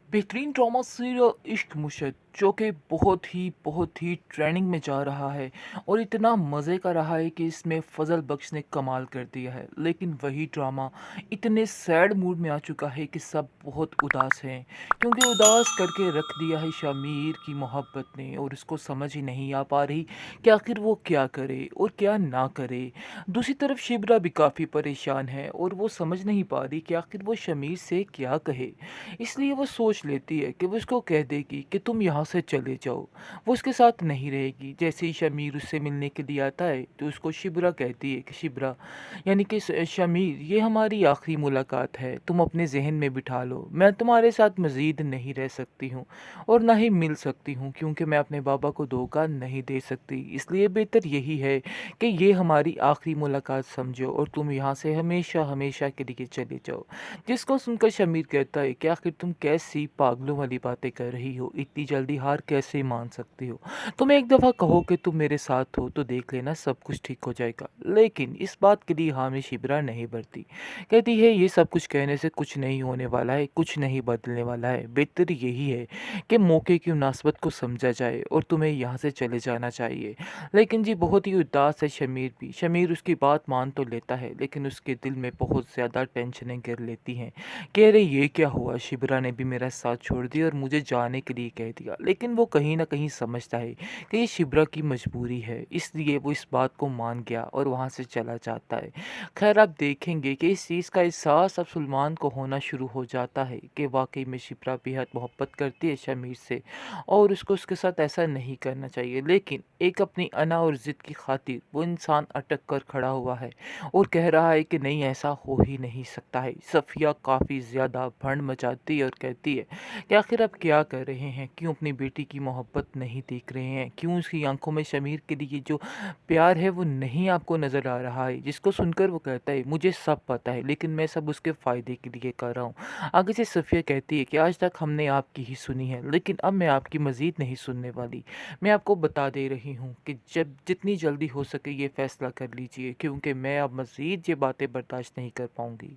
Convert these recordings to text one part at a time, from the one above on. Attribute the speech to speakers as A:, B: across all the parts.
A: बेहतरीन drama serial इश्क मुश्त जो कि बहुत ही ट्रेंडिंग में जा रहा है और इतना मज़े का रहा है कि इसमें फ़ज़ल बख्श ने कमाल कर दिया है। लेकिन वही ड्रामा इतने सैड मूड में आ चुका है कि सब बहुत उदास हैं, क्योंकि उदास करके रख दिया है शमीर की मोहब्बत ने और उसको समझ ही नहीं आ पा रही कि आखिर वो क्या करे और क्या ना करे। दूसरी तरफ शिबरा भी काफ़ी परेशान है और वो समझ नहीं पा रही कि आखिर वो शमीर से क्या कहे। इसलिए वो सोच लेती है कि वो उसको कह देगी कि तुम यहाँ से चले जाओ। वो उसके साथ नहीं रहेगी। जैसे ही शमीर उससे मिलने के लिए आता है तो उसको शिबरा कहती है कि शिबरा, यानी कि शमीर, ये हमारी आखिरी मुलाकात है, तुम अपने जहन में बिठा लो, मैं तुम्हारे साथ मज़ीद नहीं रह सकती हूँ और ना ही मिल सकती हूँ, क्योंकि मैं अपने बाबा को धोखा नहीं दे सकती। इसलिए बेहतर यही है कि ये हमारी आखिरी मुलाकात समझो और तुम यहाँ से हमेशा हमेशा के लिए चले जाओ। जिसको सुनकर शमीर कहता है कि आखिर तुम कैसी पागलों वाली बातें कर रही हो, इतनी जल्दी हार कैसे मान सकती हो। तुम एक दफ़ा कहो कि तुम मेरे साथ हो तो देख लेना, सब कुछ ठीक हो जाएगा। लेकिन इस बात के लिए हामी शिबरा नहीं भरती। कहती है ये सब कुछ कहने से कुछ नहीं होने वाला है, कुछ नहीं बदलने वाला है। बेहतर यही है कि मौके की मुनासबत को समझा जाए और तुम्हें यहाँ से चले जाना चाहिए। लेकिन जी बहुत ही उदास है शमीर भी। शमीर उसकी बात मान तो लेता है, लेकिन उसके दिल में बहुत ज़्यादा टेंशनें घेर लेती हैं कि अरे ये क्या हुआ, शिबरा ने भी मेरा साथ छोड़ दिया और मुझे जाने के लिए कह दिया। लेकिन वो कहीं न कहीं समझता है कि ये शिबरा की मजबूरी है, इसलिए वो इस बात को मान गया और वहाँ से चला जाता है। खैर आप देखेंगे कि इस चीज़ का एहसास अब सलमान को होना शुरू हो जाता है कि वाक़ई में शिबरा बेहद मोहब्बत करती है शमीर से और उसको उसके साथ ऐसा नहीं करना चाहिए। लेकिन एक अपनी अना और ज़िद की खातिर वो इंसान अटक कर खड़ा हुआ है और कह रहा है कि नहीं, ऐसा हो ही नहीं सकता है। सफ़िया काफ़ी ज़्यादा भंड मचाती है और कहती है कि आखिर आप क्या कर रहे हैं? क्यों अपनी बेटी की मोहब्बत नहीं देख रहे हैं? क्यों उसकी आँखों में शमीर के लिए जो प्यार है वो नहीं आपको नज़र आ रहा है? जिसको सुनकर वो कहता है मुझे सब पता है, लेकिन मैं सब उसके फ़ायदे के लिए कर रहा हूँ। आगे से सफ़िया कहती है कि आज तक हमने आपकी ही सुनी है, लेकिन अब मैं आपकी मज़ीद नहीं सुनने वाली। मैं आपको बता दे रही हूँ कि जब जितनी जल्दी हो सके ये फ़ैसला कर लीजिए, क्योंकि मैं अब मज़ीद ये बातें बर्दाश्त नहीं कर पाऊँगी।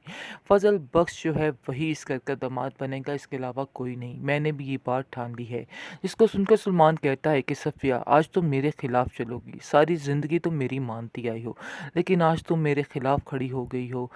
A: फ़ज़ल बख्श जो है वही इस घर का दामाद बनेगा, इसके अलावा कोई नहीं। मैंने भी ये बात ठान ली है। जिसको सुनकर सलमान कहता है कि सफ़िया, आज तुम मेरे खिलाफ चलोगी। सारी ज़िंदगी तुम मेरी मानती आई हो, लेकिन आज तुम मेरे खिलाफ खड़ी हो गई हो।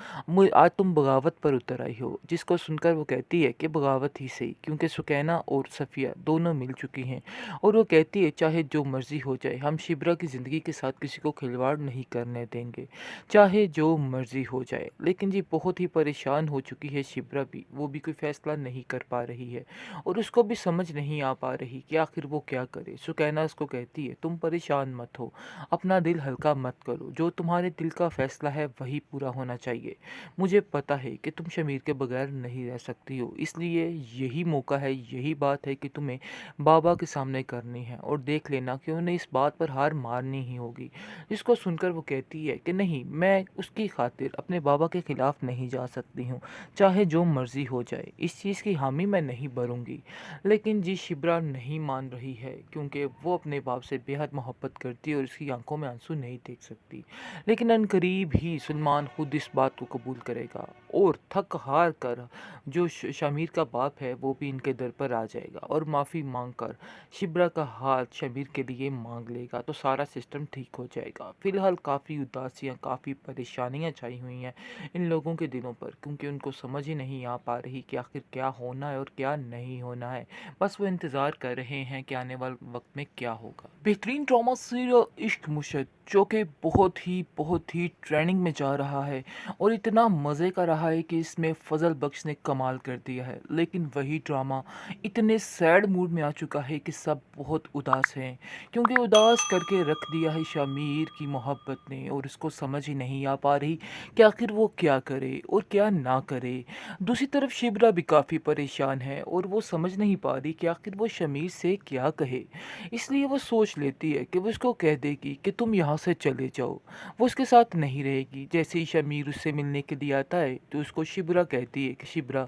A: आज तुम बगावत पर उतर आई हो। जिसको सुनकर वो कहती है कि बगावत ही सही, क्योंकि सुकैना और सफ़िया दोनों मिल चुकी हैं और वो कहती है चाहे जो मर्ज़ी हो जाए, हम शिबरा की ज़िंदगी के साथ किसी को खिलवाड़ नहीं करने देंगे, चाहे जो मर्ज़ी हो जाए। लेकिन जी बहुत ही परेशान हो चुकी है शिबरा भी, वो भी कोई फ़ैसला नहीं कर पा रही है और उसको भी समझ नहीं आ पा रही कि आखिर वो क्या करे। सुकैना उसको कहती है तुम परेशान मत हो, अपना दिल हल्का मत करो, जो तुम्हारे दिल का फ़ैसला है वही पूरा होना चाहिए। मुझे पता है कि तुम शमीर के बगैर नहीं रह सकती हो, इसलिए यही मौका है, यही बात है कि तुम्हें बाबा के सामने करनी है और देख लेना कि उन्हें इस बात पर हार मारनी ही होगी। जिसको सुनकर वो कहती है कि नहीं, मैं उसकी खातिर अपने बाबा के खिलाफ नहीं जा सकती हूँ, चाहे जो मर्ज़ी हो जाए, इस चीज़ की हामी मैं नहीं भरूँगी। लेकिन जी शिबरा नहीं मान रही है, क्योंकि वो अपने बाप से बेहद मोहब्बत करती है और उसकी आंखों में आंसू नहीं देख सकती। लेकिन अनकरीब ही सलमान खुद इस बात को कबूल करेगा और थक हार कर जो शमीर का बाप है वो भी इनके दर पर आ जाएगा और माफ़ी मांग कर शिब्रा का हाथ शमीर के लिए मांग लेगा, तो सारा सिस्टम ठीक हो जाएगा। फिलहाल काफ़ी उदासियाँ, काफ़ी परेशानियाँ छाई हुई हैं इन लोगों के दिलों पर, क्योंकि उनको समझ ही नहीं आ पा रही कि आखिर क्या होना है और क्या नहीं होना है। बस वो इंतज़ार कर रहे हैं कि आने वाले वक्त में क्या होगा। बेहतरीन ड्रामा सीरियल इश्क मुश्त जो कि बहुत ही ट्रेंडिंग में जा रहा है और इतना मज़े का रहा है कि इसमें फ़ज़ल बख्श ने कमाल कर दिया है। लेकिन वही ड्रामा इतने सैड मूड में आ चुका है कि सब बहुत उदास हैं, क्योंकि उदास करके रख दिया है शमीर की मोहब्बत ने और उसको समझ ही नहीं आ पा रही कि आखिर वो क्या करे और क्या ना करे। दूसरी तरफ शिबरा भी काफ़ी परेशान है और वो समझ नहीं पा रही कि आखिर वो शमीर से क्या कहे। इसलिए वो सोच लेती है कि वो उसको कह देगी कि तुम यहाँ यहाँ से चले जाओ। वो उसके साथ नहीं रहेगी। जैसे ही शमीर उससे मिलने के लिए आता है तो उसको शिब्रा कहती है कि शिब्रा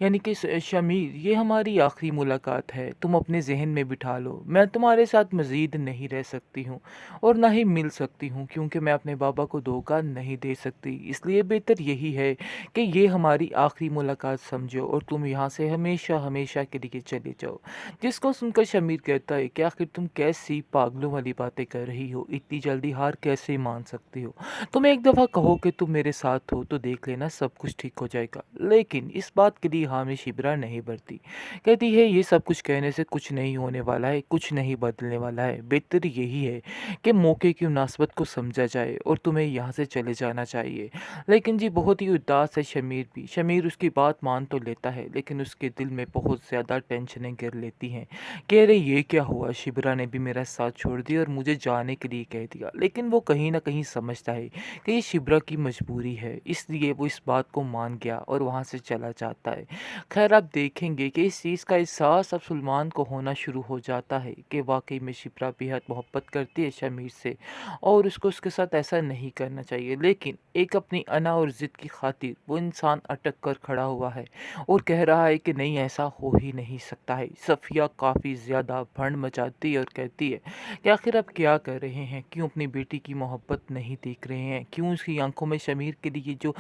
A: यानी कि शमीर, ये हमारी आखिरी मुलाकात है, तुम अपने ज़हन में बिठा लो। मैं तुम्हारे साथ मज़ीद नहीं रह सकती हूँ और ना ही मिल सकती हूँ, क्योंकि मैं अपने बाबा को धोखा नहीं दे सकती। इसलिए बेहतर यही है कि ये हमारी आखिरी मुलाकात समझो और तुम यहाँ से हमेशा हमेशा के लिए चले जाओ। जिसको सुनकर शमीर कहता है कि आखिर तुम कैसी पागलों वाली बातें कर रही हो, इतनी जल्दी हार कैसे मान सकती हो? तुम एक दफ़ा कहो कि तुम मेरे साथ हो तो देख लेना, सब कुछ ठीक हो जाएगा। लेकिन इस बात के लिए हामी शिब्रा नहीं भरती। कहती है ये सब कुछ कहने से कुछ नहीं होने वाला है, कुछ नहीं बदलने वाला है। बेहतर यही है कि मौके की मुनासबत को समझा जाए और तुम्हें यहाँ से चले जाना चाहिए। लेकिन जी बहुत ही उदास है शमीर भी। शमीर उसकी बात मान तो लेता है, लेकिन उसके दिल में बहुत ज़्यादा टेंशनें घेर लेती हैं। कह रहे ये क्या हुआ, शिबरा ने भी मेरा साथ छोड़ दिया और मुझे जाने के लिए कह दिया। लेकिन वो कहीं न कहीं समझता है कि ये शिबरा की मजबूरी है, इसलिए वो इस बात को मान गया और वहाँ से चला जाता है। खैर आप देखेंगे कि इस चीज़ का एहसास अब सलमान को होना शुरू हो जाता है कि वाक़ई में शिप्रा बेहद मोहब्बत करती है शमीर से और उसको उसके साथ ऐसा नहीं करना चाहिए। लेकिन एक अपनी अना और ज़िद की खातिर वो इंसान अटक कर खड़ा हुआ है और कह रहा है कि नहीं, ऐसा हो ही नहीं सकता है। सफ़िया काफ़ी ज़्यादा भंड मचाती है और कहती है कि आखिर आप क्या कर रहे हैं? क्यों अपनी बेटी की मोहब्बत नहीं देख रहे हैं? क्यों उसकी आँखों में शमीर के लिए जो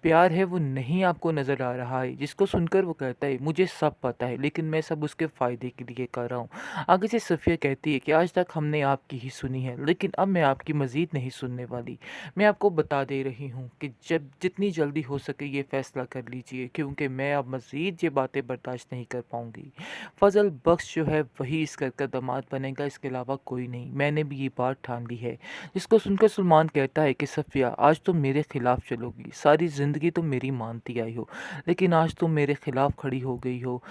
A: प्यार है वो नहीं आपको नज़र आ रहा है? जिसको सुनकर वो कहता है मुझे सब पता है, लेकिन मैं सब उसके फ़ायदे के लिए कर रहा हूँ। आगे से सफ़िया कहती है कि आज तक हमने आपकी ही सुनी है, लेकिन अब मैं आपकी मज़ीद नहीं सुनने वाली। मैं आपको बता दे रही हूँ कि जब जितनी जल्दी हो सके ये फ़ैसला कर लीजिए, क्योंकि मैं अब मज़ीद ये बातें बर्दाश्त नहीं कर पाऊँगी। फ़ज़ल बख्श जो है वही इस घर का दामाद बनेगा, इसके अलावा कोई नहीं। मैंने भी ये बात ठान ली है। जिसको सुनकर सलमान कहता है कि सफ़िया, आज तुम मेरे खिलाफ चलोगी। सारी ज़िंदगी तुम मेरी मानती आई हो, लेकिन आज तुम मेरे खिलाफ खड़ी हो गई हो।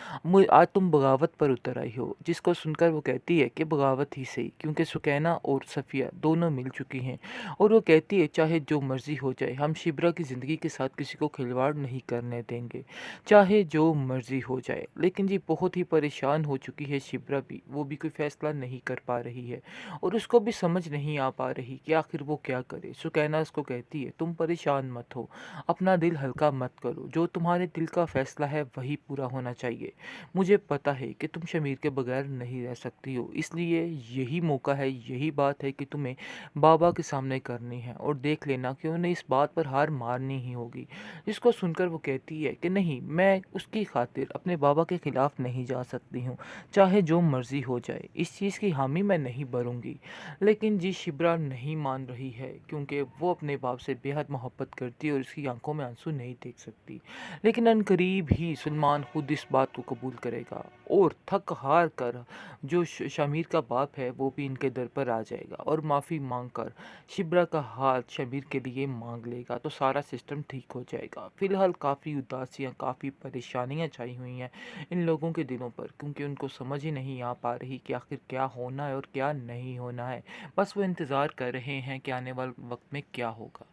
A: आज तुम बगावत पर उतर आई हो। जिसको सुनकर वो कहती है कि बगावत ही सही, क्योंकि सुकैना और सफ़िया दोनों मिल चुकी हैं। और वो कहती है चाहे जो मर्ज़ी हो जाए, हम शिब्रा की ज़िंदगी के साथ किसी को खिलवाड़ नहीं करने देंगे, चाहे जो मर्ज़ी हो जाए। लेकिन जी बहुत ही परेशान हो चुकी है शिब्रा भी, वो भी कोई फ़ैसला नहीं कर पा रही है और उसको भी समझ नहीं आ पा रही कि आखिर वो क्या करे। सुकैना उसको कहती है तुम परेशान मत हो, अपना दिल हल्का मत करो, जो तुम्हारे दिल का फ़ैसला है वही पूरा होना चाहिए। मुझे पता है कि तुम शमीर के बगैर नहीं रह सकती हो, इसलिए यही मौका है, यही बात है कि तुम्हें बाबा के सामने करनी है और देख लेना कि उन्हें इस बात पर हार मारनी ही होगी। जिसको सुनकर वो कहती है कि नहीं, मैं उसकी खातिर अपने बाबा के खिलाफ नहीं जा सकती हूँ, चाहे जो मर्ज़ी हो जाए, इस चीज़ की हामी मैं नहीं भरूँगी। लेकिन जी शिब्रा नहीं मान रही है, क्योंकि वो अपने बाप से बेहद मोहब्बत करती है और उसकी आंखों में आंसू नहीं देख सकती। लेकिन अनकरीब ही सलमान खुद इस बात को कबूल करेगा और थक हार कर जो शमीर का बाप है वो भी इनके दर पर आ जाएगा और माफ़ी मांग कर शिब्रा का हाथ शमीर के लिए मांग लेगा, तो सारा सिस्टम ठीक हो जाएगा। फ़िलहाल काफ़ी उदासियाँ, काफ़ी परेशानियाँ छाई हुई हैं इन लोगों के दिलों पर, क्योंकि उनको समझ ही नहीं आ पा रही कि आखिर क्या होना है और क्या नहीं होना है। बस वो इंतज़ार कर रहे हैं कि आने वाले वक्त में क्या होगा।